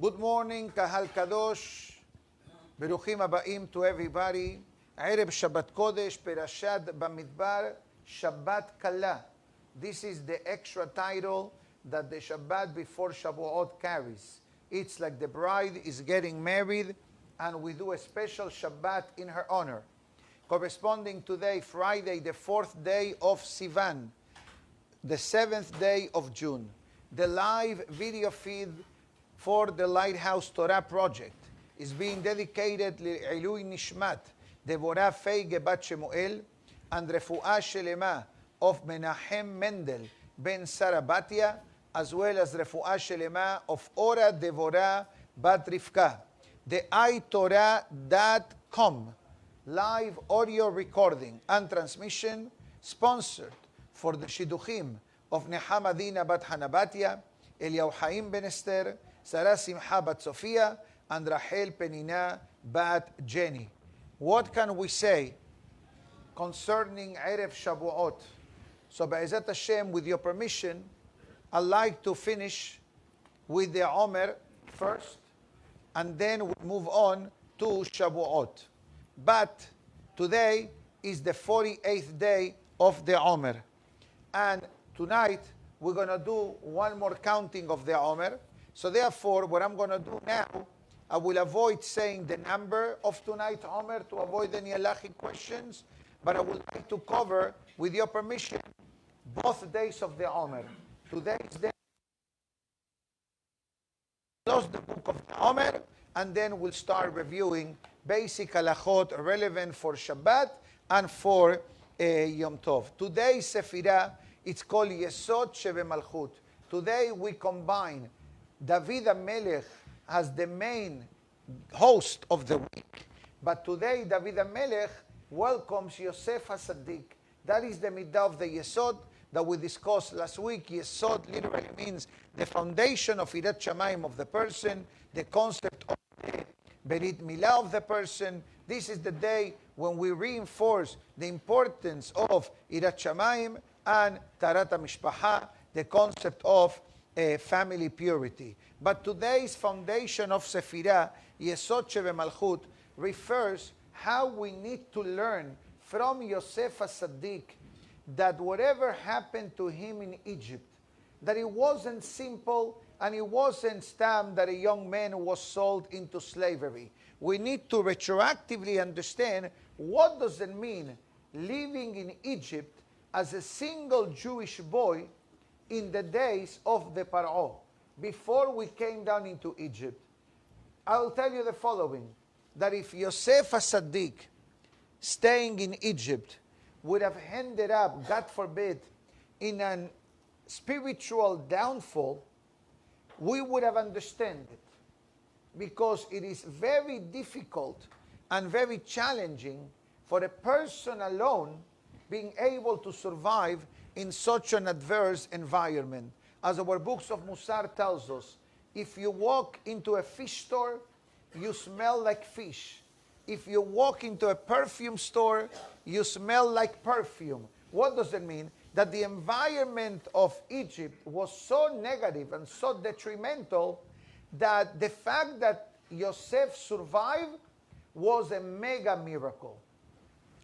Good morning, Kahal Kadosh. Beruchim Abaim to everybody. Erev Shabbat Kodesh, Perashat Bamidbar, Shabbat Kala. This is the extra title that the Shabbat before Shavuot carries. It's like the bride is getting married, and we do a special Shabbat in her honor. Corresponding today, Friday, the 4th day of Sivan, the 7th day of June. The live video feed for the Lighthouse Torah Project is being dedicated to Ilui Nishmat, Devorah Feige Bat Shemuel, and Refuah Shelema of Menachem Mendel ben Sarabatia, as well as Refuah Shelema of Ora Devorah Bat Rivka. The iTorah.com live audio recording and transmission sponsored for the Shidduchim of Nehama Dina Bat Hanabatia, Eliyahu Chaim Ben Esther, Sarah Simcha Bat Sofia, and Rachel Penina Bat Jenny. What can we say concerning Erev Shavuot? So, Be'ezat Hashem, with your permission, I'd like to finish with the Omer first, and then we'll move on to Shavuot. But today is the 48th day of the Omer. And tonight, we're going to do one more counting of the Omer. So therefore, what I'm going to do now, I will avoid saying the number of tonight's Omer to avoid any halachic questions, but I would like to cover, with your permission, both days of the Omer. Today's day, close the book of the Omer, and then we'll start reviewing basic halachot relevant for Shabbat and for Yom Tov. Today's Sefirah, it's called Yesod Sheve Malchut. Today we combine David HaMelech as the main host of the week, but today David HaMelech welcomes Yosef HaSaddik. That is the midah of the Yesod that we discussed last week. Yesod literally means the foundation of Irat Shamayim of the person, the concept of the Berit Milah of the person. This is the day when we reinforce the importance of Irat Shamayim and Tarat HaMishpacha, the concept of family purity. But today's foundation of Sefirah, Yesod Sheve Malchut, refers how we need to learn from Yosef HaSaddik that whatever happened to him in Egypt, that it wasn't simple and it wasn't stam that a young man was sold into slavery. We need to retroactively understand what does it mean living in Egypt as a single Jewish boy in the days of the Paro, before we came down into Egypt. I'll tell you the following, that if Yosef HaSaddik, staying in Egypt, would have ended up, God forbid, in a spiritual downfall, we would have understood it. Because it is very difficult and very challenging for a person alone being able to survive in such an adverse environment. As our books of Musar tells us, if you walk into a fish store, you smell like fish. If you walk into a perfume store, you smell like perfume. What does it mean? That the environment of Egypt was so negative and so detrimental that the fact that Yosef survived was a mega miracle.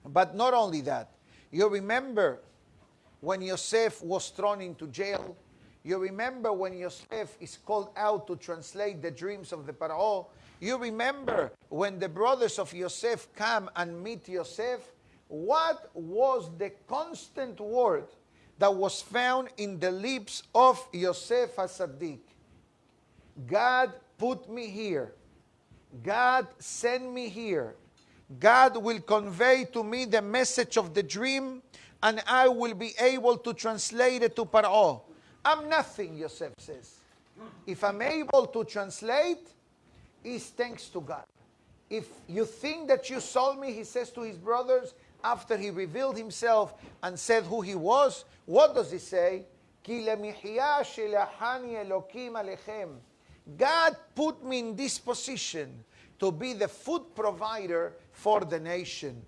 But not only that, you remember when Yosef was thrown into jail. You remember when Yosef is called out to translate the dreams of the Paro. You remember when the brothers of Yosef come and meet Yosef. What was the constant word that was found in the lips of Yosef HaSaddik? God put me here. God sent me here. God will convey to me the message of the dream, and I will be able to translate it to Paro. I'm nothing, Yosef says. If I'm able to translate, it's thanks to God. If you think that you sold me, he says to his brothers, after he revealed himself and said who he was, what does he say? Ki lemihya shelachani Elokim alechem. God put me in this position to be the food provider for the nation.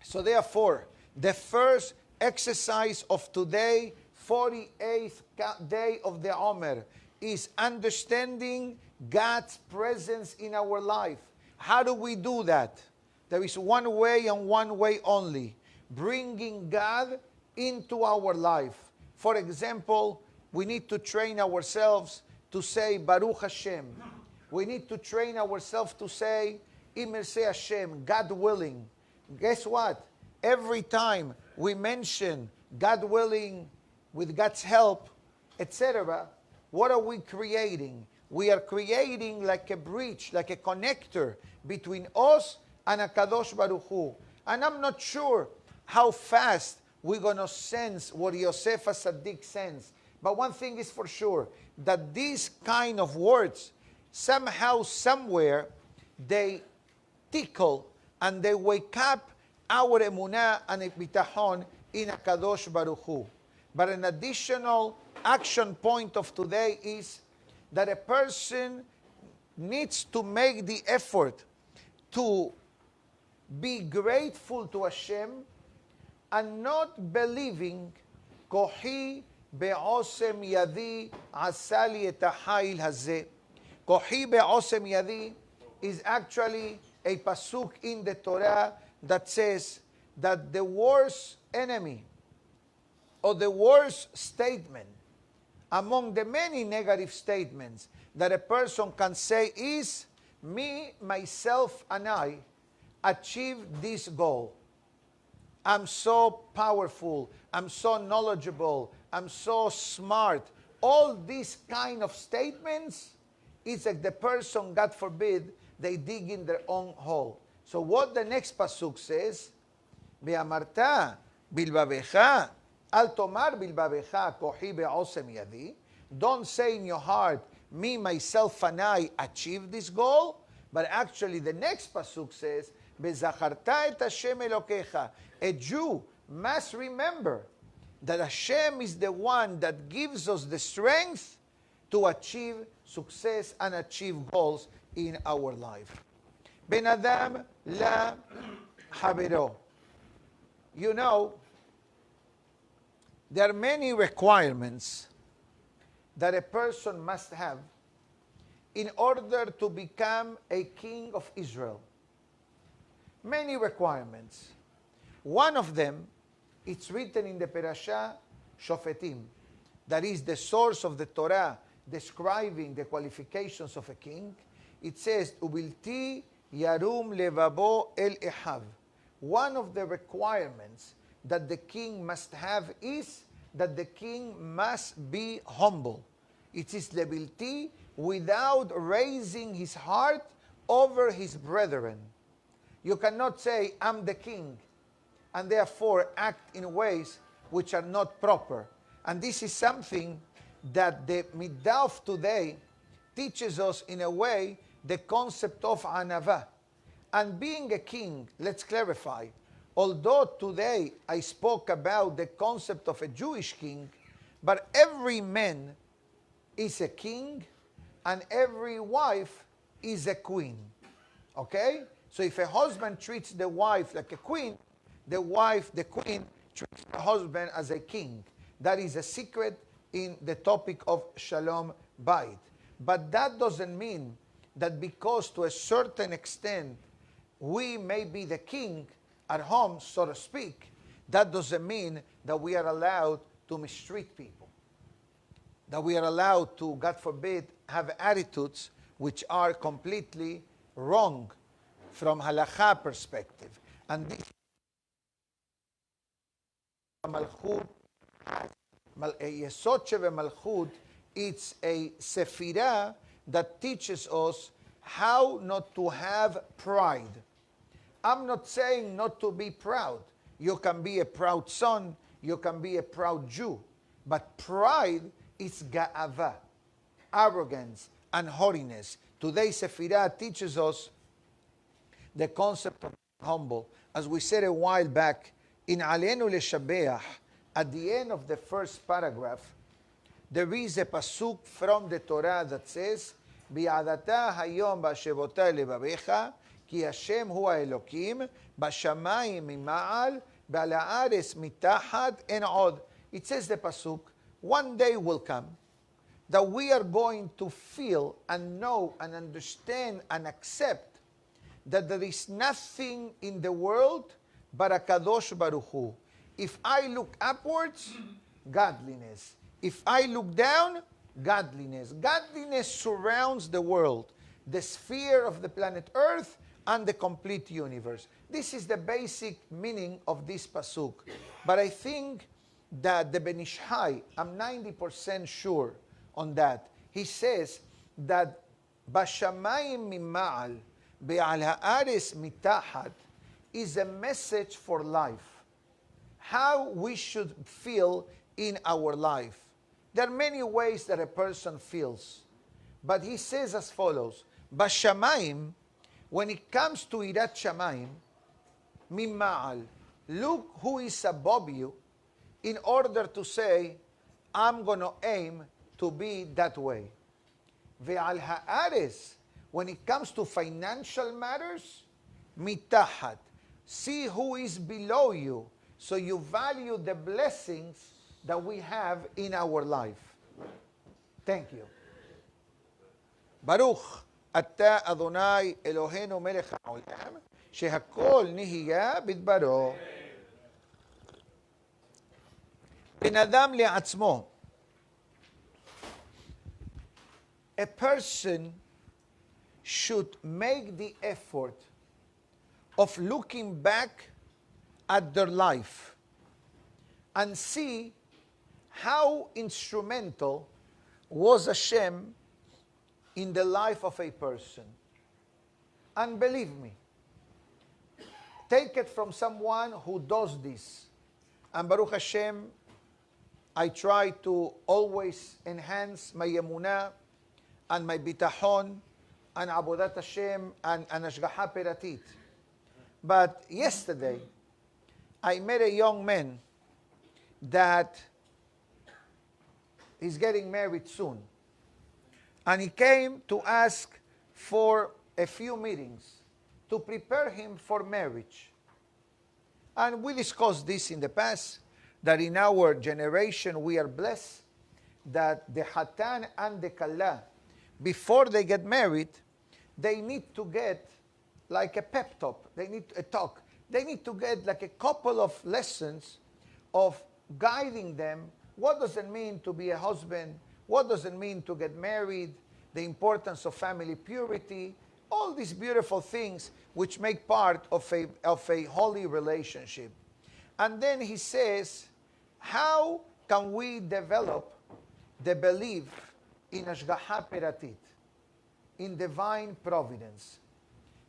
So therefore, the first exercise of today, 48th day of the Omer, is understanding God's presence in our life. How do we do that? There is one way and one way only. Bringing God into our life. For example, we need to train ourselves to say Baruch Hashem. We need to train ourselves to say Imerse Hashem, God willing. Guess what? Every time we mention God willing, with God's help, etc., what are we creating? We are creating like a bridge, like a connector between us and HaKadosh Baruch Hu. And I'm not sure how fast we're going to sense what Yosef Tzaddik sensed. But one thing is for sure, that these kind of words, somehow, somewhere, they tickle and they wake up our emunah and bitachon in HaKadosh Baruch Hu. But an additional action point of today is that a person needs to make the effort to be grateful to Hashem and not believing kohi be'osem yadi asali et ha'il hazeh. Kohi be'osem yadi is actually a pasuk in the Torah that says that the worst enemy or the worst statement among the many negative statements that a person can say is, me, myself, and I achieved this goal. I'm so powerful. I'm so knowledgeable. I'm so smart. All these kind of statements, it's like the person, God forbid, they dig in their own hole. So what the next pasuk says, Ve'amarta bilbabecha, al tomar bilbabecha kohi be'osem yadi. Don't say in your heart, me, myself, and I achieved this goal. But actually the next pasuk says, Bezacharta et Hashem Elokecha. A Jew must remember that Hashem is the one that gives us the strength to achieve success and achieve goals in our life. Ben Adam la Havero. You know, there are many requirements that a person must have in order to become a king of Israel. Many requirements. One of them, it's written in the Perashah Shofetim, that is the source of the Torah describing the qualifications of a king. It says, Ubilti yarum levabo el ehav. One of the requirements that the king must have is that the king must be humble. It is lebilti, without raising his heart over his brethren. You cannot say, I'm the king, and therefore act in ways which are not proper. And this is something that the Midah of today teaches us in a way the concept of anava. And being a king, let's clarify, although today I spoke about the concept of a Jewish king, but every man is a king and every wife is a queen. Okay? So if a husband treats the wife like a queen, the queen, treats the husband as a king. That is a secret in the topic of Shalom Bayit. But that doesn't mean that because to a certain extent we may be the king at home, so to speak, that doesn't mean that we are allowed to mistreat people. That we are allowed to, God forbid, have attitudes which are completely wrong from halakha perspective. And this Malchut, Yesod Sheve Malchut, it's a sephirah that teaches us how not to have pride. I'm not saying not to be proud. You can be a proud son, you can be a proud Jew. But pride is ga'ava, arrogance and haughtiness. Today's sephirah teaches us the concept of humble. As we said a while back, in Aleinu Leshabeach, at the end of the first paragraph, there is a pasuk from the Torah that says, Bi'adata hayom ba'shevota levavecha, ki Hashem hu ha'elokim, ba'shamayim mima'al, ba'la'ares mitachat en od. It says the pasuk, one day will come that we are going to feel and know and understand and accept that there is nothing in the world but a Kadosh Baruch Hu. If I look upwards, godliness. If I look down, godliness. Godliness surrounds the world, the sphere of the planet Earth, and the complete universe. This is the basic meaning of this pasuk. But I think that the Ben Ish Hai, I'm 90% sure on that. He says that Bashamayim mima'al be'al ha'ares mitahat is a message for life. How we should feel in our life. There are many ways that a person feels. But he says as follows, Bashamayim, when it comes to Irat Shamayim, mima'al, look who is above you in order to say, I'm going to aim to be that way. Ve'al ha'ares, when it comes to financial matters, mitahat, see who is below you, so you value the blessings that we have in our life. Thank you. Baruch אתה אדוני אלוהינו מלך העולם, שהכל נהיה בדברו. בן אדם לעצמו. A person should make the effort of looking back at their life and see how instrumental was Hashem in the life of a person. And believe me, take it from someone who does this. And Baruch Hashem, I try to always enhance my emunah and my bitachon and Abudat Hashem and Ashgaha Peratit. But yesterday, I met a young man that is getting married soon. And he came to ask for a few meetings to prepare him for marriage. And we discussed this in the past, that in our generation we are blessed that the Hatan and the Kala, before they get married, they need to get like a pep talk. They need a talk. They need to get like a couple of lessons of guiding them. What does it mean to be a husband? What does it mean to get married? The importance of family purity. All these beautiful things which make part of a holy relationship. And then he says, how can we develop the belief in Ashgaha Peratit, in divine providence?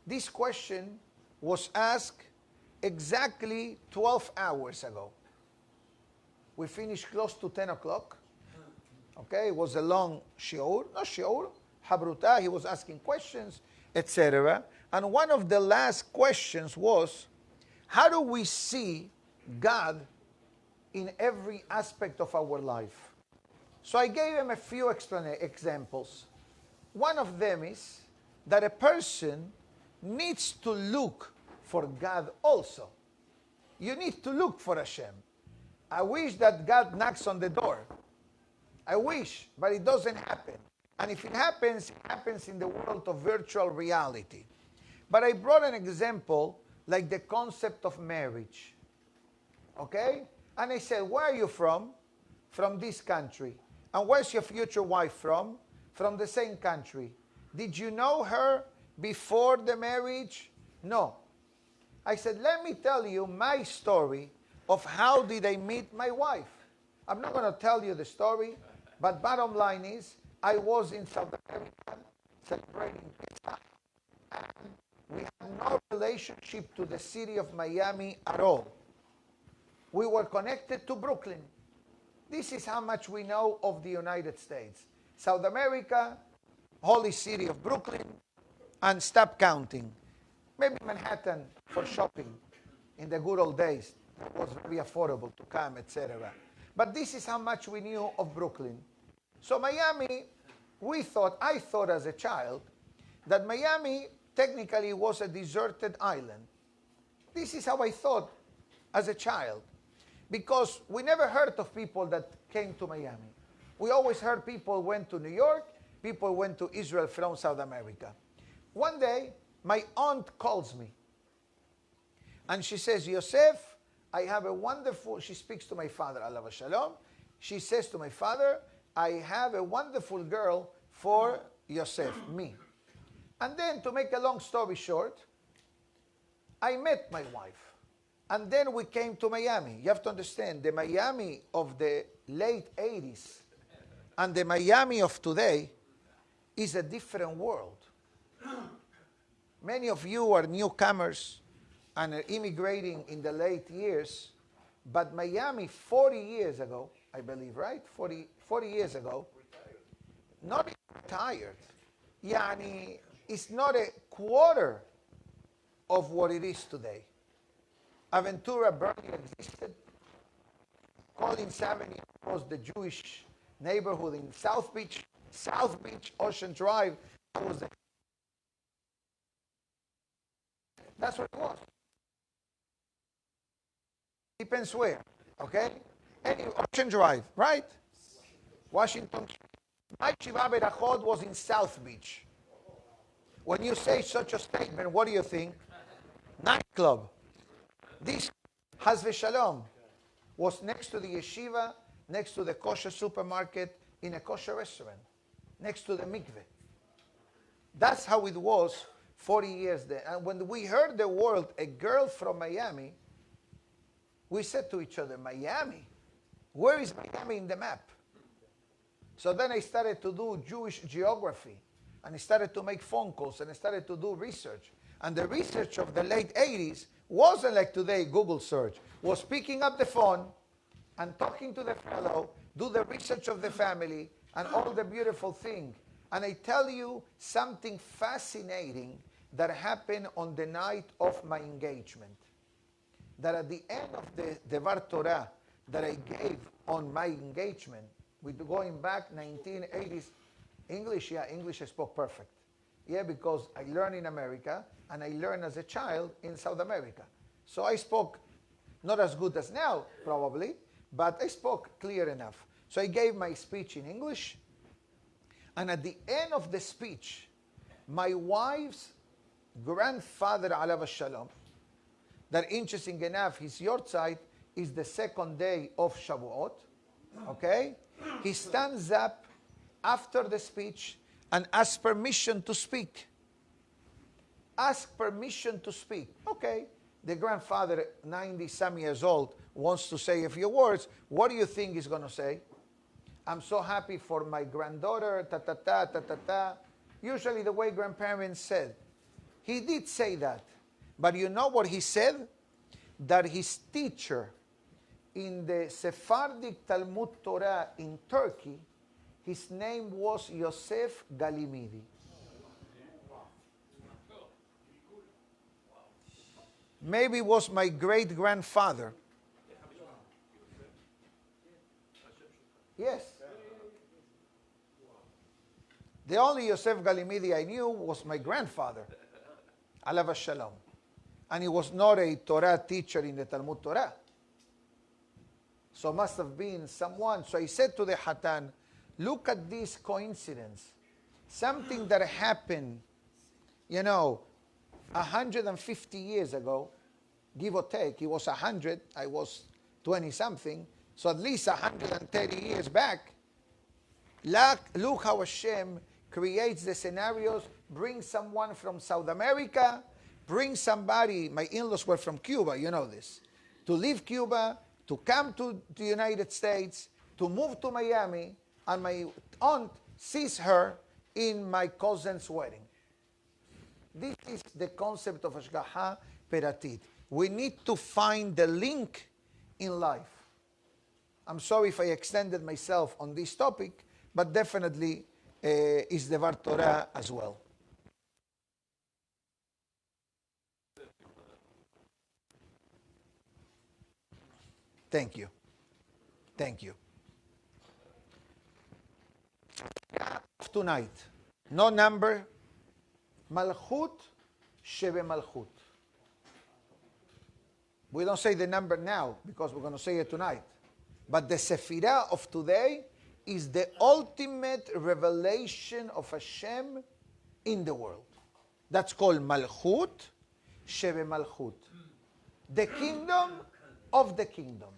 This question was asked exactly 12 hours ago. We finished close to 10 o'clock. Okay, it was a long shiur, not shiur, habruta, he was asking questions, etc. And one of the last questions was, how do we see God in every aspect of our life? So I gave him a few examples. One of them is that a person needs to look for God also. You need to look for Hashem. I wish that God knocks on the door. I wish, but it doesn't happen. And if it happens in the world of virtual reality. But I brought an example like the concept of marriage. Okay? And I said, where are you from? From this country. And where's your future wife from? From the same country. Did you know her before the marriage? No. I said, let me tell you my story of how did I meet my wife. I'm not going to tell you the story, but bottom line is, I was in South America celebrating Pesach, and we had no relationship to the city of Miami at all. We were connected to Brooklyn. This is how much we know of the United States. South America, holy city of Brooklyn, and stop counting. Maybe Manhattan for shopping in the good old days. It was very affordable to come, etc. But this is how much we knew of Brooklyn. So Miami, I thought as a child, that Miami technically was a deserted island. This is how I thought as a child. Because we never heard of people that came to Miami. We always heard people went to New York, people went to Israel from South America. One day, my aunt calls me. And she says, Yosef, I have a wonderful, she speaks to my father, alav shalom. She says to my father, I have a wonderful girl for Yosef, me. And then, to make a long story short, I met my wife. And then we came to Miami. You have to understand, the Miami of the late 80s and the Miami of today is a different world. Many of you are newcomers and are immigrating in the late years, but Miami 40 years ago, I believe, right? 40 years ago, not retired. Yani, it's not a quarter of what it is today. Aventura barely existed. Collins Avenue was the Jewish neighborhood in South Beach, Ocean Drive. That's what it was. Depends where, okay? Anyway, Ocean Drive, right? Washington. My Shiva Berachot was in South Beach. When you say such a statement, what do you think? Nightclub. This, Hazve Shalom, was next to the yeshiva, next to the kosher supermarket, in a kosher restaurant, next to the mikveh. That's how it was 40 years there. And when we heard the word, a girl from Miami, we said to each other, Miami? Where is Miami in the map? So then I started to do Jewish geography, and I started to make phone calls, and I started to do research. And the research of the late 80s wasn't like today, Google search. Was picking up the phone and talking to the fellow, do the research of the family, and all the beautiful thing. And I tell you something fascinating that happened on the night of my engagement. That at the end of the Devar Torah that I gave on my engagement, with going back 1980s, English I spoke perfect. Yeah, because I learned in America, and I learned as a child in South America. So I spoke not as good as now, probably, but I spoke clear enough. So I gave my speech in English, and at the end of the speech, my wife's grandfather, alav shalom, that interesting enough, his yortzeit is the second day of Shavuot, okay? He stands up after the speech and asks permission to speak. Ask permission to speak. Okay, the grandfather, 90-some years old, wants to say a few words. What do you think he's going to say? I'm so happy for my granddaughter, ta-ta-ta, ta-ta-ta. Usually the way grandparents said. He did say that. But you know what he said? That his teacher in the Sephardic Talmud Torah in Turkey, his name was Yosef Galimidi. Maybe it was my great-grandfather. Yes. The only Yosef Galimidi I knew was my grandfather, alav shalom. And he was not a Torah teacher in the Talmud Torah. So must have been someone. So I said to the Hatan, look at this coincidence. Something that happened, 150 years ago, give or take. He was 100, I was 20-something. So at least 130 years back. Look how Hashem creates the scenarios, brings someone from South America, brings somebody, my in-laws were from Cuba, you know this, to leave Cuba, to come to the United States, to move to Miami, and my aunt sees her in my cousin's wedding. This is the concept of Hashgacha Peratit. We need to find the link in life. I'm sorry if I extended myself on this topic, but definitely is Devar Torah as well. Thank you. Thank you. Tonight, no number, Malchut Shebe Malchut. We don't say the number now because we're going to say it tonight. But the Sefirah of today is the ultimate revelation of Hashem in the world. That's called Malchut Shebe Malchut. The kingdom of the kingdom.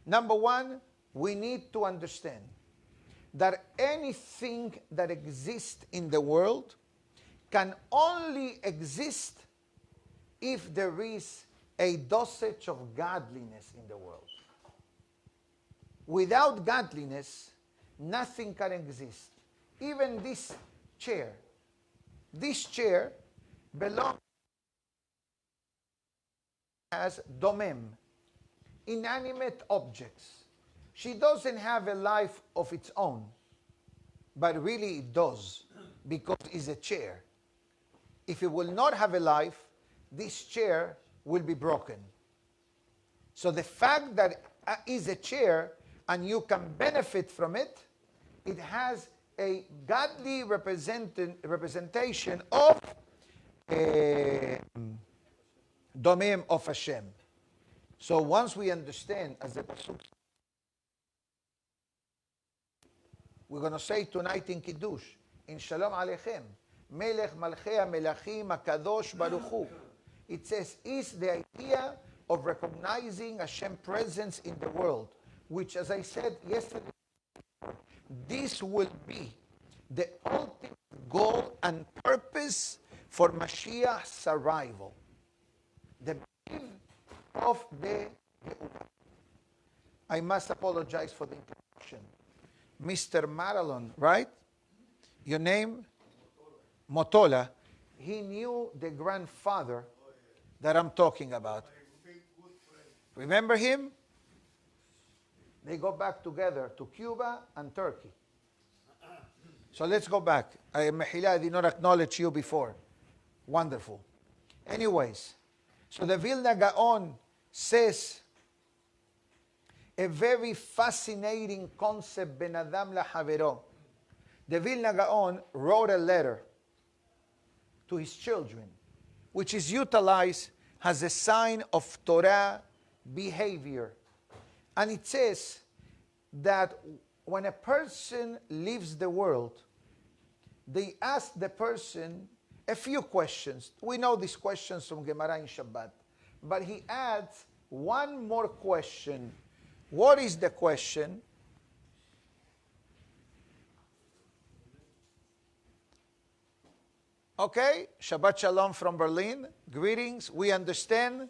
Number one, we need to understand that anything that exists in the world can only exist if there is a dosage of godliness in the world. Without godliness, nothing can exist. Even this chair belongs as domem, inanimate objects. She doesn't have a life of its own, but really it does, because it's a chair. If it will not have a life, this chair will be broken. So the fact that it is a chair and you can benefit from it, it has a godly representation of Domem of Hashem. So once we understand, as the Pasuk, we're going to say tonight in Kiddush, in Shalom Aleichem, Melech Malchei HaMelachim HaKadosh Baruch Hu. It says, is the idea of recognizing Hashem's presence in the world, which, as I said yesterday, this will be the ultimate goal and purpose for Mashiach's arrival. The belief of the I must apologize for the introduction. Mr. Marilyn, right? Your name? Motola. He knew the grandfather that I'm talking about. Remember him? They go back together to Cuba and Turkey. So let's go back. Mehila, I did not acknowledge you before. Wonderful. Anyways, so the Vilna Gaon says a very fascinating concept, Ben Adam LaHavero. The Vilna Gaon wrote a letter to his children, which is utilized as a sign of Torah behavior. And it says that when a person leaves the world, they ask the person a few questions. We know these questions from Gemara in Shabbat. But he adds one more question. What is the question? Okay, Shabbat Shalom from Berlin. Greetings. We understand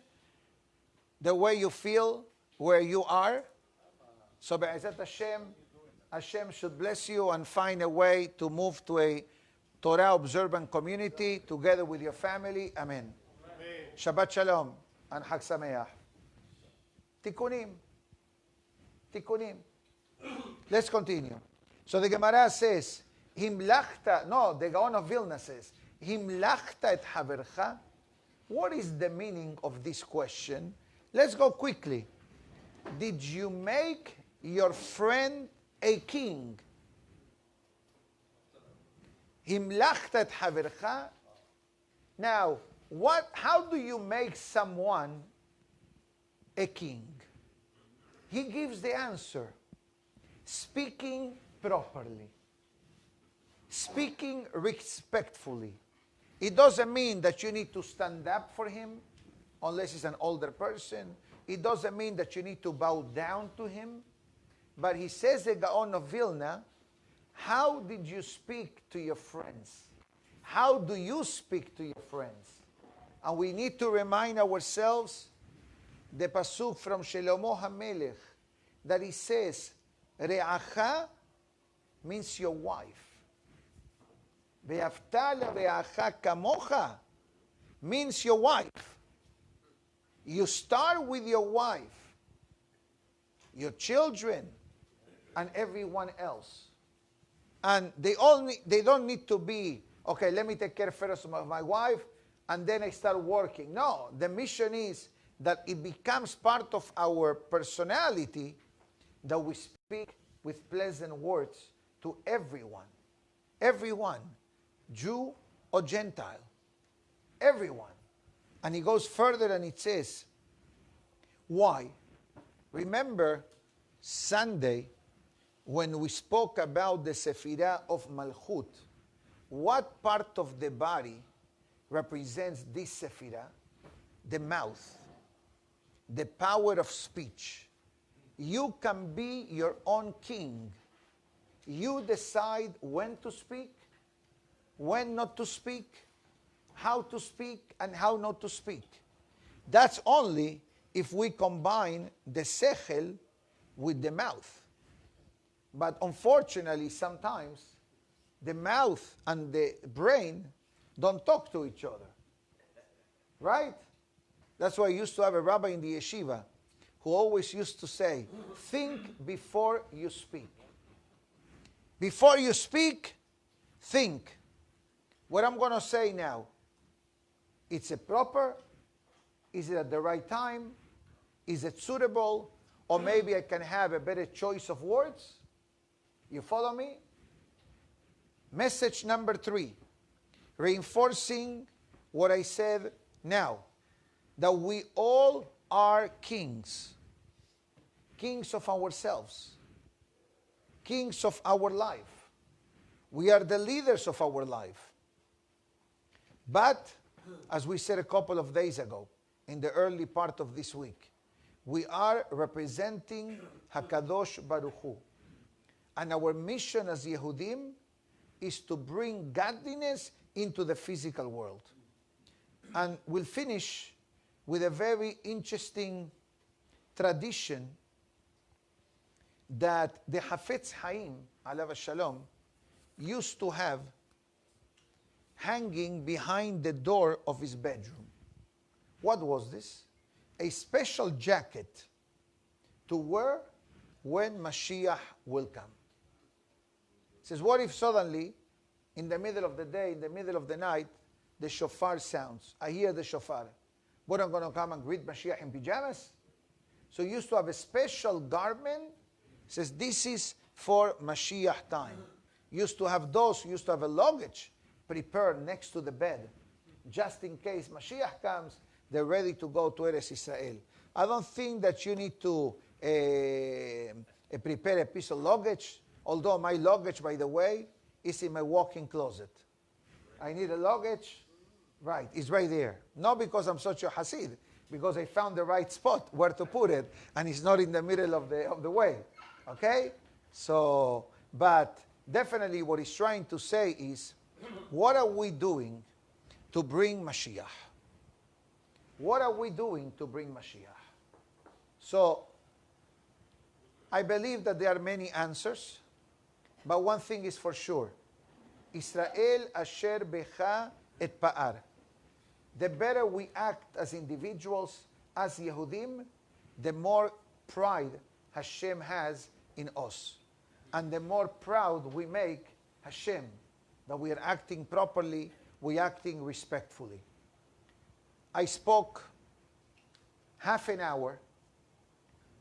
the way you feel, where you are. So Be'ezat Hashem, Hashem should bless you and find a way to move to a Torah observant community together with your family. Amen. Shabbat Shalom and Chag Sameach. Tikkunim. Tikkunim. Let's continue. So the Gemara says, Himlachta, no, the Gaon of Vilna says, Himlachta et havercha. What is the meaning of this question? Let's go quickly. Did you make your friend a king? Himlachta et havercha. Now, how do you make someone a king? He gives the answer. Speaking properly. Speaking respectfully. It doesn't mean that you need to stand up for him, unless he's an older person. It doesn't mean that you need to bow down to him. But he says, the Gaon of Vilna, how did you speak to your friends? How do you speak to your friends? And we need to remind ourselves the pasuk from Shlomo HaMelech, that he says, Re'acha means your wife. Ve'afta le're'acha kamocha means your wife. You start with your wife, your children, and everyone else. And they don't need to be, okay, let me take care first of my wife, and then I start working. No, the mission is that it becomes part of our personality, that we speak with pleasant words to everyone. Everyone, Jew or Gentile. Everyone. And he goes further and it says, why? Remember, Sunday, when we spoke about the Sephirah of Malchut, what part of the body represents this Sephirah? The mouth, the power of speech. You can be your own king. You decide when to speak, when not to speak, how to speak, and how not to speak. That's only if we combine the sechel with the mouth. But unfortunately, sometimes the mouth and the brain don't talk to each other. Right? That's why I used to have a rabbi in the yeshiva who always used to say, think before you speak. Before you speak, think. What I'm going to say now, it's a proper? Is it at the right time? Is it suitable? Or maybe I can have a better choice of words? You follow me? Message number 3, reinforcing what I said now, that we all are kings. Kings of ourselves. Kings of our life. We are the leaders of our life. But, as we said a couple of days ago, in the early part of this week, we are representing HaKadosh Baruch Hu. And our mission as Yehudim is to bring godliness into the physical world. And we'll finish with a very interesting tradition that the Hafetz Haim, alav shalom, used to have hanging behind the door of his bedroom. What was this? A special jacket to wear when Mashiach will come. He says, what if suddenly, in the middle of the day, in the middle of the night, the shofar sounds. I hear the shofar. What, I'm going to come and greet Mashiach in pajamas? So he used to have a special garment. He says, this is for Mashiach time. Used to have those, used to have a luggage prepared next to the bed. Just in case Mashiach comes, they're ready to go to Eretz Israel. I don't think that you need to prepare a piece of luggage. Although my luggage, by the way, is in my walk-in closet. I need a luggage. Right, it's right there. Not because I'm such a Hasid, because I found the right spot where to put it, and it's not in the middle of the way. Okay? So, but definitely what he's trying to say is, what are we doing to bring Mashiach? What are we doing to bring Mashiach? So, I believe that there are many answers, but one thing is for sure. Israel asher becha et pa'ar. The better we act as individuals, as Yehudim, the more pride Hashem has in us. And the more proud we make Hashem, that we are acting properly, we are acting respectfully. I spoke half an hour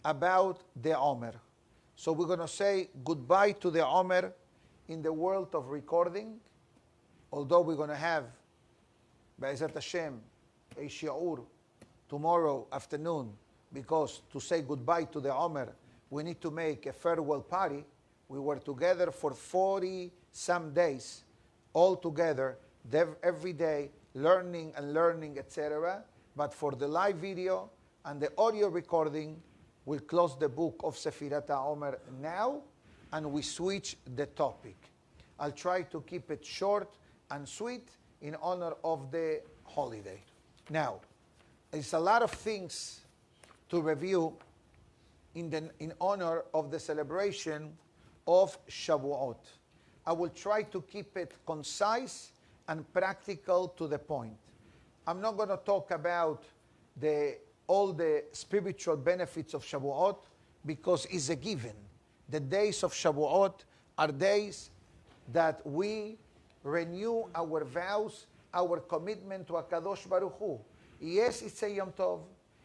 about the Omer. So we're going to say goodbye to the Omer in the world of recording, although we're going to have, Be'ezrat Hashem, a shi'ur tomorrow afternoon, because to say goodbye to the Omer, we need to make a farewell party. We were together for 40-some days, all together, every day, learning, etc. But for the live video and the audio recording, we'll close the book of Sefirat HaOmer now, and we switch the topic. I'll try to keep it short and sweet in honor of the holiday. Now, there's a lot of things to review in honor of the celebration of Shavuot. I will try to keep it concise and practical to the point. I'm not going to talk about all the spiritual benefits of Shavuot, because it's a given. The days of Shavuot are days that we renew our vows, our commitment to HaKadosh Baruch Hu. Yes, it's a Yom Tov.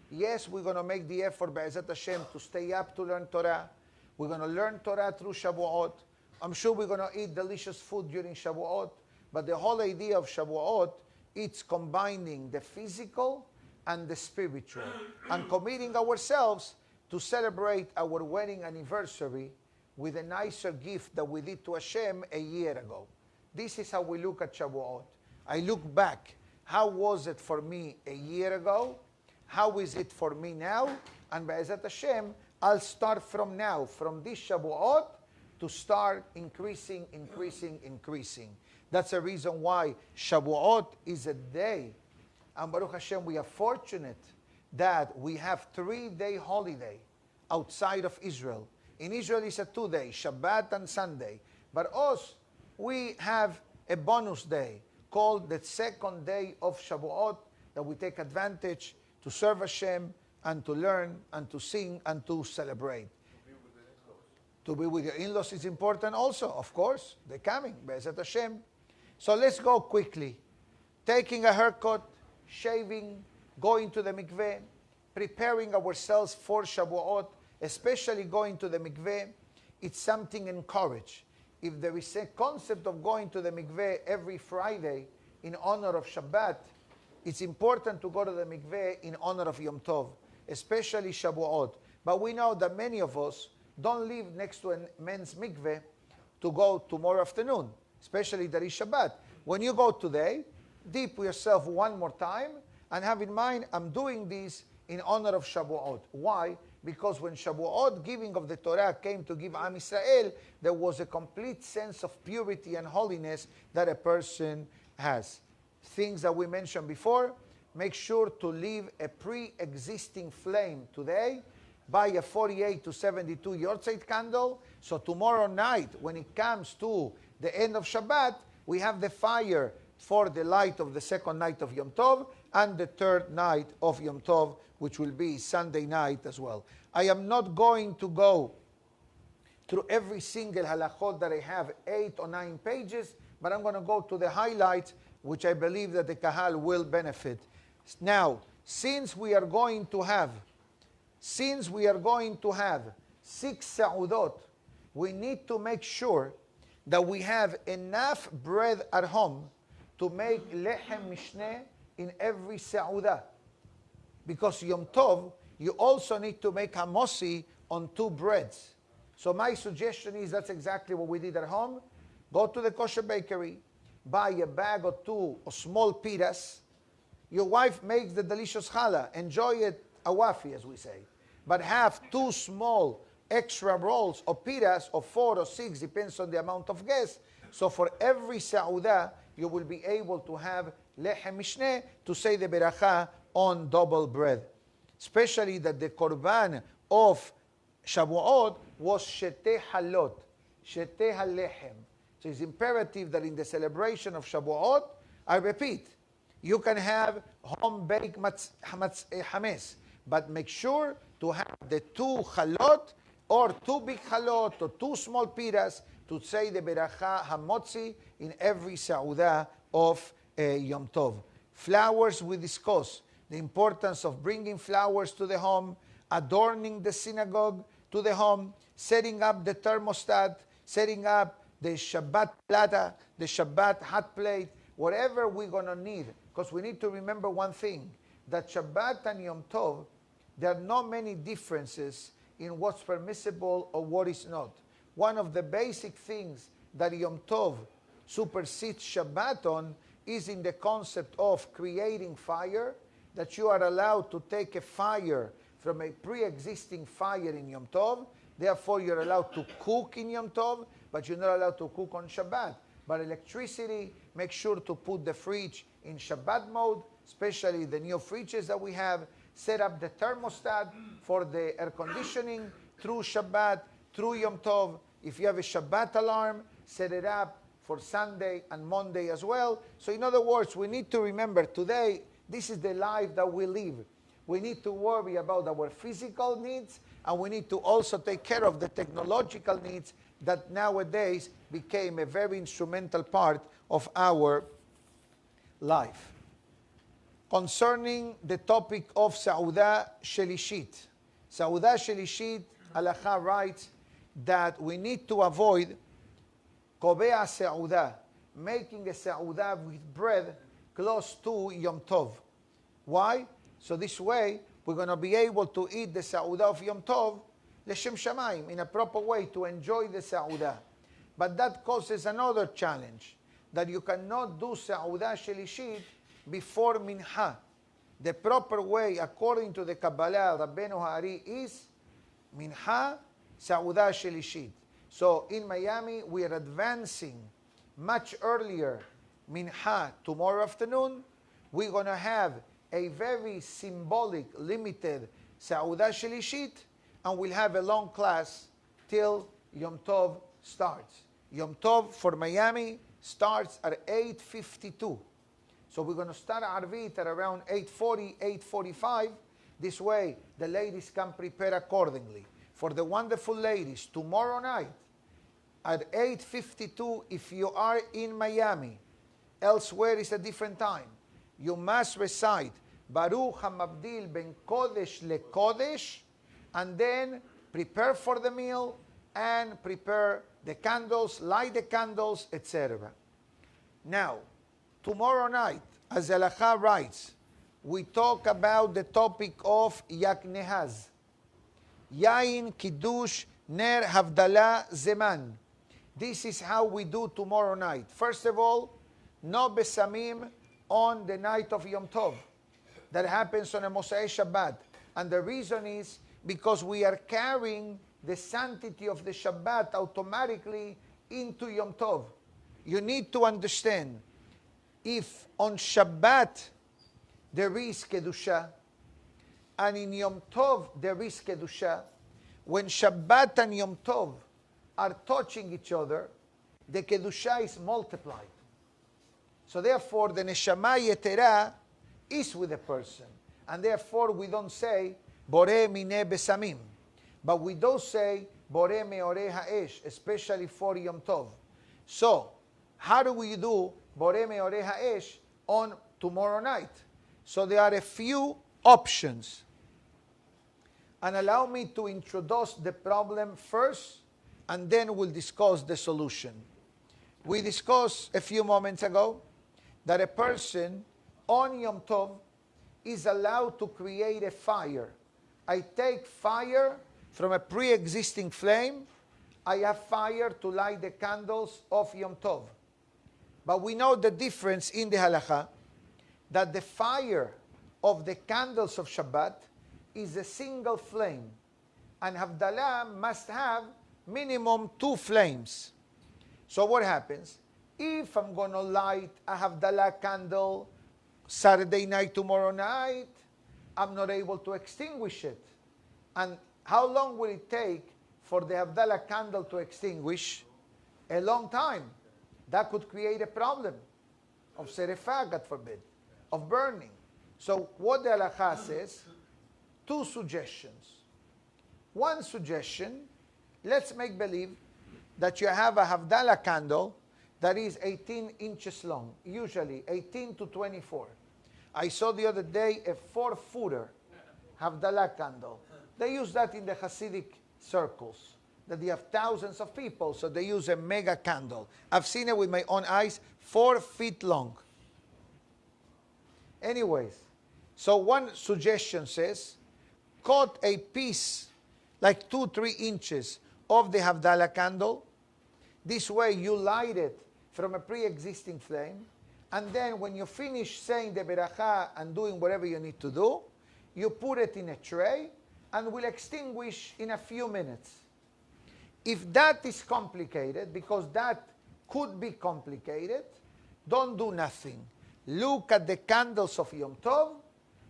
Yes, we're going to make the effort, Be'ezrat Hashem, to stay up to learn Torah. We're going to learn Torah through Shavuot. I'm sure we're going to eat delicious food during Shavuot. But the whole idea of Shavuot, it's combining the physical and the spiritual, and committing ourselves to celebrate our wedding anniversary with a nicer gift that we did to Hashem a year ago. This is how we look at Shavuot. I look back. How was it for me a year ago? How is it for me now? And Be'ezat Hashem, I'll start from now, from this Shavuot, to start increasing. That's the reason why Shavuot is a day. And Baruch Hashem, we are fortunate that we have 3-day holiday outside of Israel. In Israel, it's a 2-day, Shabbat and Sunday. But us, we have a bonus day called the second day of Shavuot that we take advantage to serve Hashem and to learn and to sing and to celebrate. To be with your in-laws is important also, of course. They're coming, Be'ezat Hashem. So let's go quickly. Taking a haircut, shaving, going to the mikveh, preparing ourselves for Shavuot, especially going to the mikveh, it's something encouraged. If there is a concept of going to the mikveh every Friday in honor of Shabbat, it's important to go to the mikveh in honor of Yom Tov, especially Shavuot. But we know that many of us don't live next to a men's mikveh to go tomorrow afternoon, especially that is Shabbat. When you go today, dip yourself one more time and have in mind, I'm doing this in honor of Shavuot. Why? Because when Shavuot, giving of the Torah, came to give Am Israel, there was a complete sense of purity and holiness that a person has. Things that we mentioned before, make sure to leave a pre-existing flame today. Buy a 48 to 72 Yortzeit candle. So tomorrow night, when it comes to the end of Shabbat, we have the fire for the light of the second night of Yom Tov and the third night of Yom Tov, which will be Sunday night as well. I am not going to go through every single halachot that I have, 8 or 9 pages, but I'm going to go to the highlights, which I believe that the Kahal will benefit. Now, since we are going to have 6 Sa'udot, we need to make sure that we have enough bread at home to make lechem mishneh in every Sa'udah. Because Yom Tov, you also need to make hamosi on 2 breads. So my suggestion is that's exactly what we did at home. Go to the kosher bakery, buy a bag or 2 of small pitas. Your wife makes the delicious challah. Enjoy it, awafi, as we say. But have 2 small extra rolls of pitas, of 4 or 6, depends on the amount of guests. So for every Sa'udah, you will be able to have lechem mishneh to say the beracha on double bread. Especially that the korban of Shavuot was sheteh halot, sheteh halechem. So it's imperative that in the celebration of Shavuot, I repeat, you can have home-baked hametz, but make sure to have the 2 halot, or 2 big halot, or 2 small piras, to say the beracha hamotzi in every Sa'udah of Yom Tov. Flowers, we discuss the importance of bringing flowers to the home, adorning the synagogue to the home, setting up the thermostat, setting up the Shabbat plata, the Shabbat hot plate, whatever we're going to need. Because we need to remember one thing, that Shabbat and Yom Tov, there are not many differences in what's permissible or what is not. One of the basic things that Yom Tov supersedes Shabbat on is in the concept of creating fire, that you are allowed to take a fire from a pre-existing fire in Yom Tov. Therefore, you're allowed to cook in Yom Tov, but you're not allowed to cook on Shabbat. But electricity, make sure to put the fridge in Shabbat mode, especially the new fridges that we have. Set up the thermostat for the air conditioning through Shabbat, through Yom Tov. If you have a Shabbat alarm, set it up for Sunday and Monday as well. So in other words, we need to remember today, this is the life that we live. We need to worry about our physical needs, and we need to also take care of the technological needs that nowadays became a very instrumental part of our life. Concerning the topic of Sa'udah Shelishit. Sa'udah Shelishit, Halacha writes that we need to avoid Kobea Sa'udah, making a Sa'udah with bread close to Yom Tov. Why? So this way, we're going to be able to eat the Sa'udah of Yom Tov Leshem Shamayim, in a proper way to enjoy the Sa'udah. But that causes another challenge, that you cannot do Sa'udah Shelishit before Minha. The proper way, according to the Kabbalah, Rabbeinu Ha'ari, is Minha, Sa'udah Shelishit. So in Miami, we are advancing much earlier Minha tomorrow afternoon. We're going to have a very symbolic, limited Sa'udah Shelishit, and we'll have a long class till Yom Tov starts. Yom Tov for Miami starts at 8:52. So we're going to start Arvit at around 8:40, 8:45. This way, the ladies can prepare accordingly. For the wonderful ladies, tomorrow night at 8:52, if you are in Miami, elsewhere is a different time, you must recite Baruch HaMabdil Ben Kodesh LeKodesh, and then prepare for the meal and prepare the candles, light the candles, etc. Now, tomorrow night, as Halakha writes, we talk about the topic of Yaknehaz. Yain, Kiddush, Ner, Havdalah, Zeman. This is how we do tomorrow night. First of all, no besamim on the night of Yom Tov. That happens on a Mosai Shabbat. And the reason is because we are carrying the sanctity of the Shabbat automatically into Yom Tov. You need to understand, if on Shabbat there is Kedusha, and in Yom Tov there is Kedusha, when Shabbat and Yom Tov are touching each other, the Kedusha is multiplied. So therefore the Neshama Yetera is with a person. And therefore we don't say, Boreh Mineh Besamim. But we do say, Boreh Meoreh Ha'esh, especially for Yom Tov. So, how do we do Boreh Meoreh Ha'esh on tomorrow night? So there are a few options. And allow me to introduce the problem first, and then we'll discuss the solution. We discussed a few moments ago that a person on Yom Tov is allowed to create a fire. I take fire from a pre-existing flame. I have fire to light the candles of Yom Tov. But we know the difference in the halakha, that the fire of the candles of Shabbat is a single flame. And Havdalah must have minimum 2 flames. So what happens? If I'm going to light a Havdalah candle Saturday night, tomorrow night, I'm not able to extinguish it. And how long will it take for the Havdalah candle to extinguish? A long time. That could create a problem of serifah, God forbid, of burning. So what the halakha says, 2 suggestions. One suggestion, let's make believe that you have a Havdalah candle that is 18 inches long, usually 18 to 24. I saw the other day a 4-footer Havdalah candle. They use that in the Hasidic circles, that they have thousands of people, so they use a mega candle. I've seen it with my own eyes, 4 feet long. Anyways, so one suggestion says, cut a piece, like 2-3 inches of the Havdalah candle. This way you light it from a pre-existing flame, and then when you finish saying the beracha and doing whatever you need to do, you put it in a tray and will extinguish in a few minutes. If that is complicated, because that could be complicated, don't do nothing. Look at the candles of Yom Tov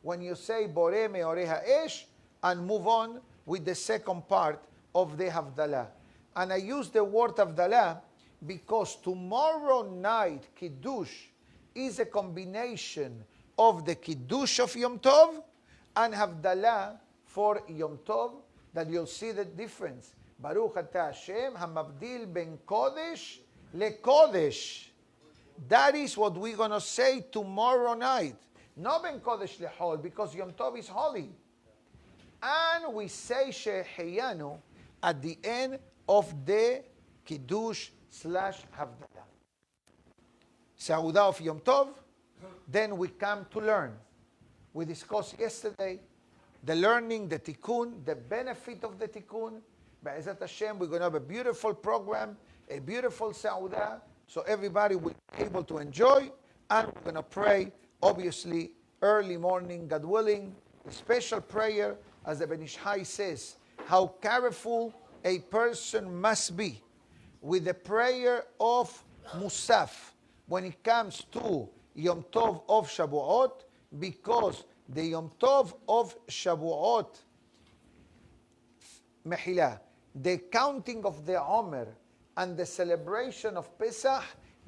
when you say Boreh Meoreh Ha'esh, and move on with the second part of the Havdalah. And I use the word Havdalah because tomorrow night Kiddush is a combination of the Kiddush of Yom Tov and Havdalah for Yom Tov, that you'll see the difference. Baruch Atah Hashem HaMabdil Ben Kodesh LeKodesh. That is what we're going to say tomorrow night. Not Ben Kodesh LeHol, because Yom Tov is holy. And we say Sheheyanu at the end of the Kiddush / Havdalah. Sa'udah of Yom Tov, then we come to learn. We discussed yesterday the learning, the tikkun, the benefit of the tikkun. Be'ezat Hashem, we're going to have a beautiful program, a beautiful Saudah, so everybody will be able to enjoy. And we're going to pray, obviously, early morning, God willing, a special prayer, as the Ben Ish Chai says, how careful a person must be with the prayer of Musaf when it comes to Yom Tov of Shavuot, because the Yom Tov of Shavuot, Mehila, the counting of the Omer and the celebration of Pesach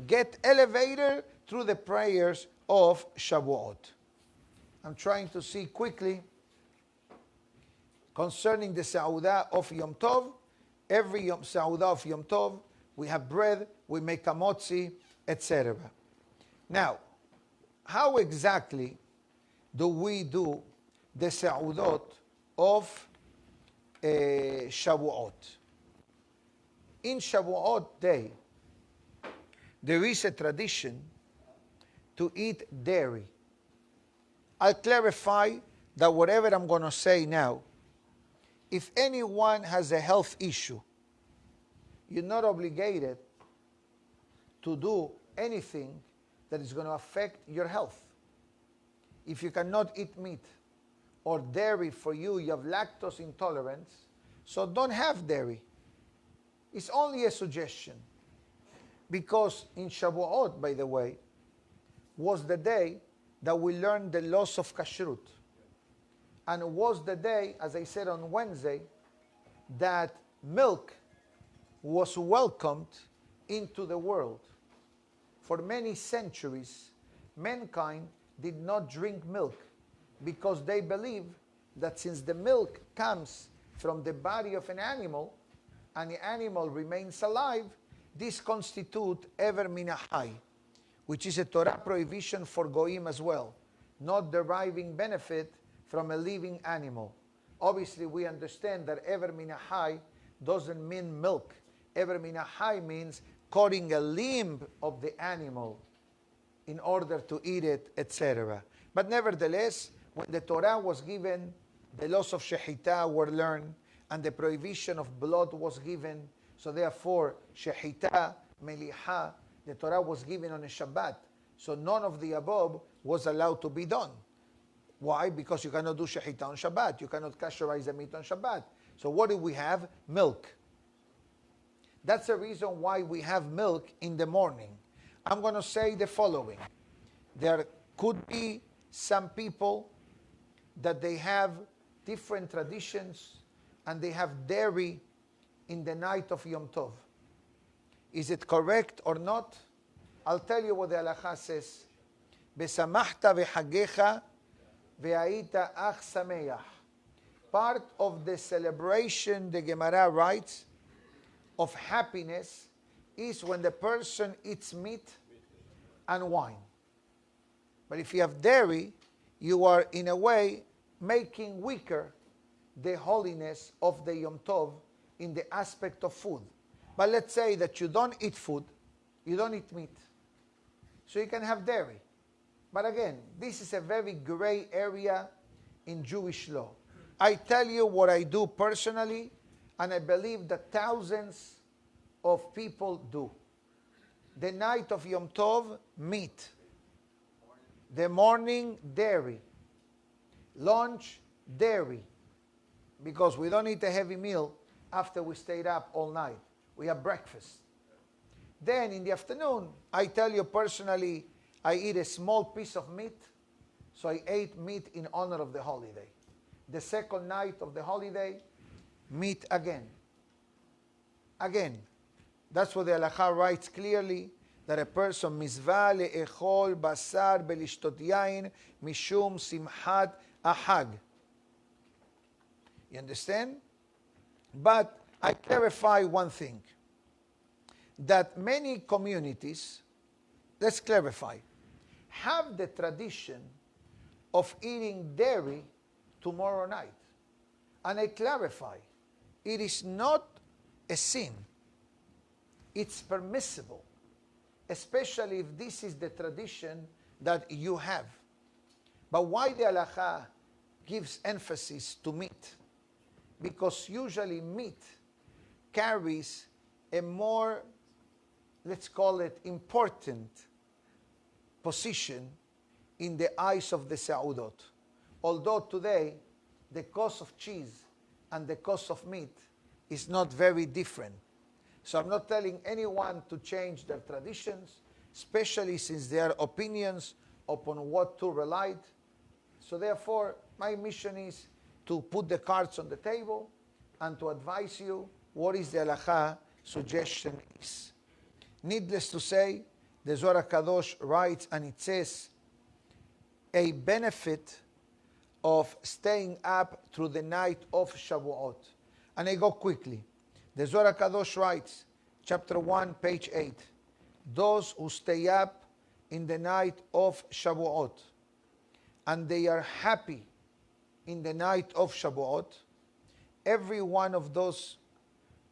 get elevated through the prayers of Shavuot. I'm trying to see quickly concerning the Saudah of Yom Tov. Every Saudah of Yom Tov, we have bread, we make a motzi, etc. Now, how exactly do we do the Saudot of Shavuot? In Shavuot day, there is a tradition to eat dairy. I'll clarify that whatever I'm going to say now, if anyone has a health issue, you're not obligated to do anything that is going to affect your health. If you cannot eat meat or dairy, for you have lactose intolerance, so don't have dairy. It's only a suggestion. Because in Shavuot, by the way, was the day that we learned the laws of kashrut. And it was the day, as I said on Wednesday, that milk was welcomed into the world. For many centuries, mankind did not drink milk because they believe that since the milk comes from the body of an animal and the animal remains alive, this constitutes ever minahai, which is a Torah prohibition for goyim as well, not deriving benefit from a living animal. Obviously, we understand that ever minahai doesn't mean milk. Ever minahai means cutting a limb of the animal in order to eat it, etc. But nevertheless, when the Torah was given, the laws of Shechita were learned, and the prohibition of blood was given. So therefore, Shechita, Meliha, the Torah was given on a Shabbat. So none of the above was allowed to be done. Why? Because you cannot do Shechita on Shabbat. You cannot kasherize the meat on Shabbat. So what do we have? Milk. That's the reason why we have milk in the morning. I'm going to say the following. There could be some people that they have different traditions and they have dairy in the night of Yom Tov. Is it correct or not? I'll tell you what the halakha says. Besamachta v'chagecha ve'aita ach sameach. Part of the celebration, the Gemara writes, of happiness is when the person eats meat and wine. But if you have dairy, you are in a way making weaker the holiness of the Yom Tov in the aspect of food. But let's say that you don't eat food, you don't eat meat, so you can have dairy. But again, this is a very gray area in Jewish law. I tell you what I do personally, and I believe that thousands of people do. The night of Yom Tov, meat. The morning, dairy. Lunch, dairy. Because we don't eat a heavy meal after we stayed up all night. We have breakfast. Then in the afternoon, I tell you personally, I eat a small piece of meat. So I ate meat in honor of the holiday. The second night of the holiday, meat again. Again. That's what the halakha writes clearly, that a person mizvah le'echol basar belishtot yain mishum simchat ahag. You understand? But I clarify one thing, that many communities, let's clarify, have the tradition of eating dairy tomorrow night. And I clarify, it is not a sin. It's permissible, especially if this is the tradition that you have. But why the halakha gives emphasis to meat, because usually meat carries a more, let's call it, important position in the eyes of the Sa'udot. Although today, the cost of cheese and the cost of meat is not very different. So I'm not telling anyone to change their traditions, especially since their opinions upon what to rely. So therefore, my mission is to put the cards on the table and to advise you what is the halakha suggestion is. Needless to say, the Zohar HaKadosh writes, and it says, a benefit of staying up through the night of Shavuot. And I go quickly. The Zohar HaKadosh writes, chapter 1, page 8, those who stay up in the night of Shavuot, and they are happy in the night of Shavuot, every one of those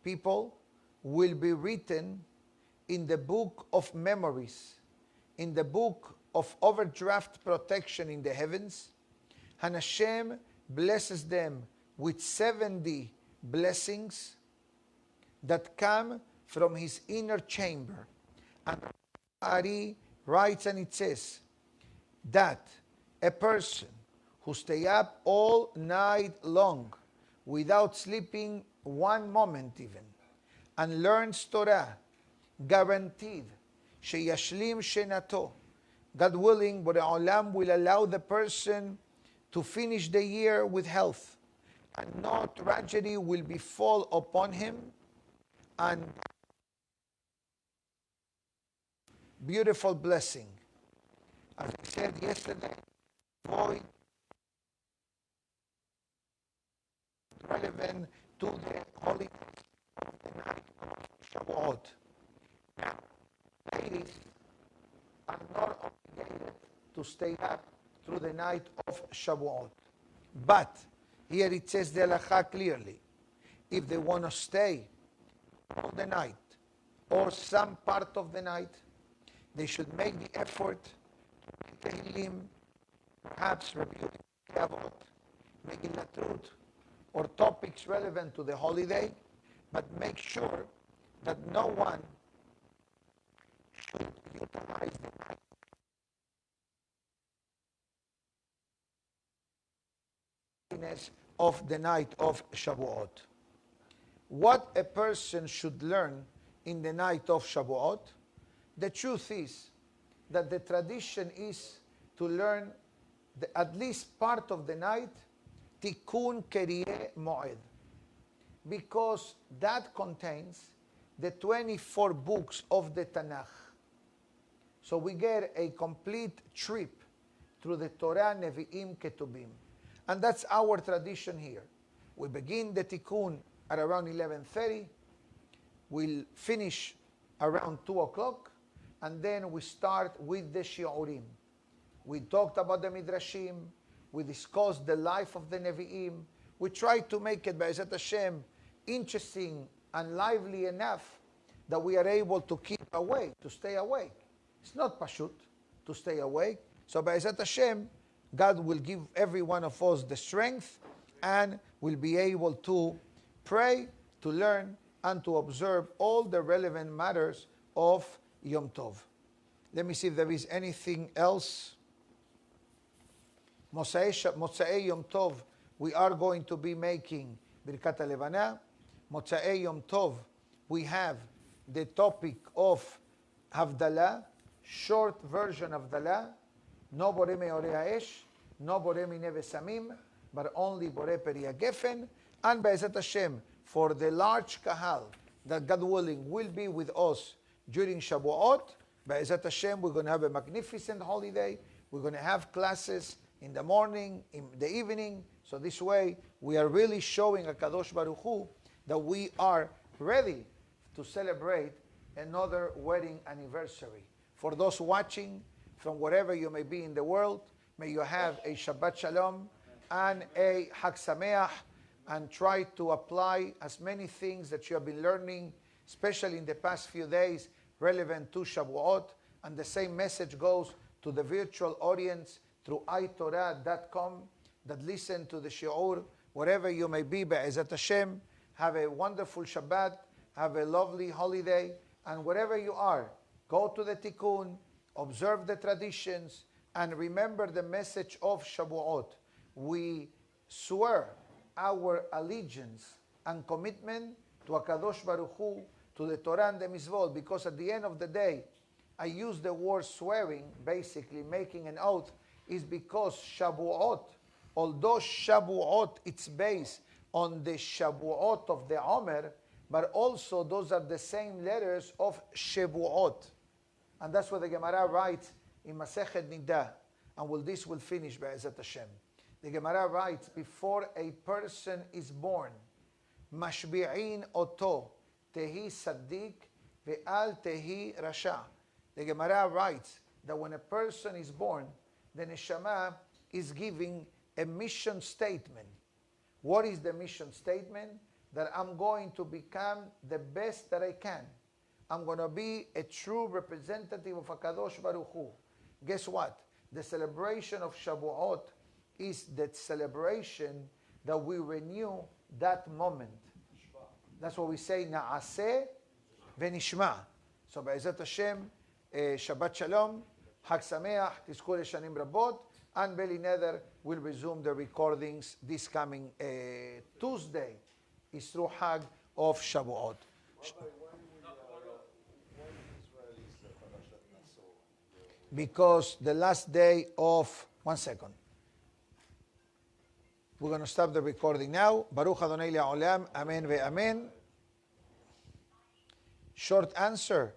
people will be written in the book of memories, in the book of overdraft protection in the heavens, and Hashem blesses them with 70 blessings that come from his inner chamber. And Ari writes, and it says that a person who stay up all night long without sleeping one moment even and learns Torah, guaranteed sheyashlim shenato, God willing, but Olam will allow the person to finish the year with health, and no tragedy will befall upon him, and beautiful blessing. As I said yesterday, void relevant to the holidays of the night of Shavuot. Now, ladies are not obligated to stay up through the night of Shavuot. But here it says the halakha clearly. If they want to stay all the night or some part of the night, they should make the effort to read Tehillim, perhaps review Avot, Megillat Ruth, or topics relevant to the holiday, but make sure that no one should utilize the night of the night of Shavuot. What a person should learn in the night of Shavuot, the truth is that the tradition is to learn at least part of the night Tikkun Kerie Moed, because that contains the 24 books of the Tanakh. So we get a complete trip through the Torah, Nevi'im, Ketubim. And that's our tradition here. We begin the Tikkun at around 11:30. We'll finish around 2 o'clock. And then we start with the Shiurim. We talked about the Midrashim. We discussed the life of the Nevi'im. We tried to make it, Be'ezat Hashem, interesting and lively enough that we are able to keep awake, to stay awake. It's not pashut to stay awake. So Be'ezat Hashem, God will give every one of us the strength and will be able to pray, to learn, and to observe all the relevant matters of Yom Tov. Let me see if there is anything else. Motzei Yom Tov, we are going to be making Birkat HaLevana. Motzei Yom Tov, we have the topic of Havdalah, short version of Havdalah. No Borei Me'orei Ha'esh, no Borei Minei Samim, but only Borei Peri HaGefen. And Be'ezat Hashem, for the large kahal that God willing will be with us during Shavuot, Be'ezat Hashem, we're going to have a magnificent holiday. We're going to have classes in the morning, in the evening. So this way, we are really showing HaKadosh Baruch Hu that we are ready to celebrate another wedding anniversary. For those watching from wherever you may be in the world, may you have a Shabbat Shalom and a Chag Sameach, and try to apply as many things that you have been learning, especially in the past few days, relevant to Shavuot. And the same message goes to the virtual audience through itorah.com. that listen to the shiur, wherever you may be, be'ezat Hashem, have a wonderful Shabbat, have a lovely holiday, and wherever you are, go to the tikkun, observe the traditions, and remember the message of Shavuot. We swear our allegiance and commitment to HaKadosh Baruch Hu, to the Torah and the Mitzvot, because at the end of the day, I use the word swearing, basically making an oath, is because Shavuot, although Shavuot, it's based on the Shavuot of the Omer, but also those are the same letters of Shavuot. And that's what the Gemara writes in Masechet Nida. And this will finish, Be'ezat Hashem. The Gemara writes, before a person is born, Mashbi'in oto, tehi saddik, ve'al tehi rasha. The Gemara writes that when a person is born, the neshama is giving a mission statement. What is the mission statement? That I'm going to become the best that I can. I'm going to be a true representative of HaKadosh Baruch Hu. Guess what? The celebration of Shavuot is that celebration that we renew that moment. That's what we say, Na'aseh v'nishma. So, Be'ezat Hashem, Shabbat Shalom, Chag Sameach, Tizku Leshanim Rabot, and Beli Neder will resume the recordings this coming Tuesday. Is through Hag of Shavuot. Because the last day of, 1 second. We're going to stop the recording now. Baruch Adonai Le'olam, Amen ve'Amen. Short answer.